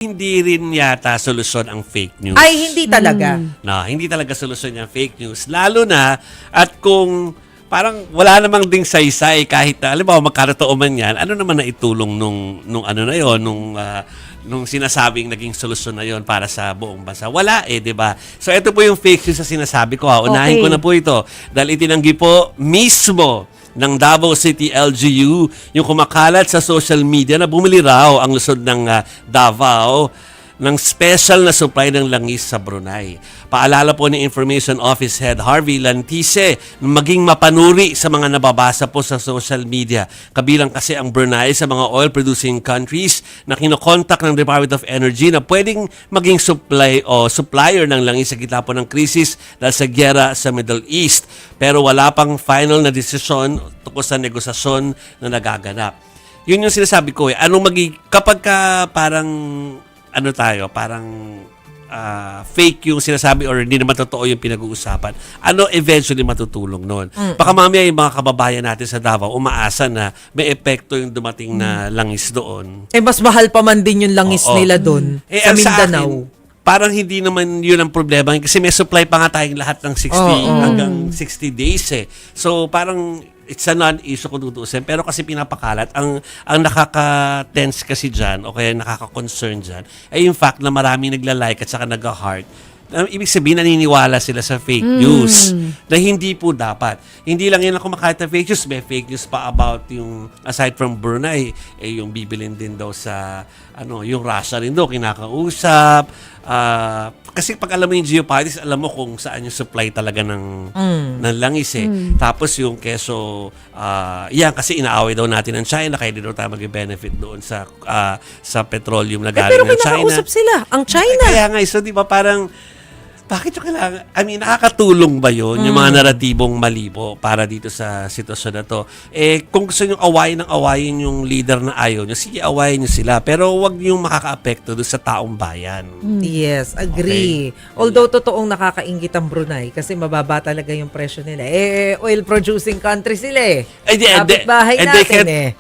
Hindi rin yata solusyon ang fake news. Ay, hindi talaga. No, hindi talaga solusyon yung fake news. Lalo na, at kung parang wala namang ding saysay kahit na, alam mo, magkarotoo man yan, ano naman na itulong nung ano na yon, nung sinasabing naging solusyon na yon para sa buong bansa. Wala di ba? So, ito po yung fake news na sinasabi ko. Unahin ko na po ito. Dahil itinanggi po mismo ng Davao City LGU yung kumakalat sa social media na bumili raw ang lungsod ng Davao ng special na supply ng langis sa Brunei. Paalala po ni Information Office Head Harvey Lantise na maging mapanuri sa mga nababasa po sa social media. Kabilang kasi ang Brunei sa mga oil-producing countries na kinokontak ng Department of Energy na pwedeng maging supplier ng langis sa gitna po ng krisis dahil sa gyera sa Middle East. Pero wala pang final na desisyon tungkol sa negosasyon na nagaganap. Yun yung sinasabi ko kapag parang parang fake yung sinasabi or hindi naman totoo yung pinag-uusapan, eventually matutulong nun? Baka mamaya yung mga kababayan natin sa Davao umaasa na may epekto yung dumating na langis doon. Mas mahal pa man din yung langis nila doon sa Mindanao. Parang hindi naman yun ang problema kasi may supply pa nga tayong lahat ng 60 hanggang 60 days So parang it's a non-issue kung tutuusin. Pero kasi pinapakalat, ang nakaka-tense kasi dyan, o kaya nakaka-concern dyan, ay yung fact na marami nagla-like at saka nag-heart. Ibig sabihin, naniniwala sila sa fake news na hindi po dapat. Hindi lang yan ang kumakalat na fake news. May fake news pa about yung, aside from Brunei, yung bibilin din daw sa, yung Russia rin daw, kinakausap. Kasi pag alam mo yung geopolitics, alam mo kung saan yung supply talaga ng langis Tapos yung keso, yan kasi inaaway daw natin ng China, kaya din daw tayo mag-benefit doon sa petroleum na galing ng China. Pero kinakausap sila, ang China. Kaya nga, so di ba parang, bakit yung kailangan? Nakakatulong ba yun? Yung mga naratibong malibo para dito sa sitwasyon na to? Kung gusto nyo awayin yung leader na ayaw nyo, sige, awayin nyo sila. Pero wag yung makaka-apekto doon sa taong bayan. Yes, agree. Okay. Although totoong nakakaingit ang Brunei kasi mababa talaga yung presyo nila. Oil-producing country sila kapitbahay natin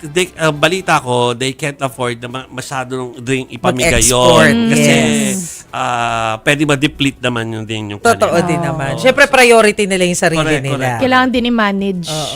balita ko, they can't afford na masyado rin ipamigay yun. Kasi pwede ma-deplete naman yung din yung totoo din naman. Siyempre, priority nila yung sarili nila. Kailangan din i-manage.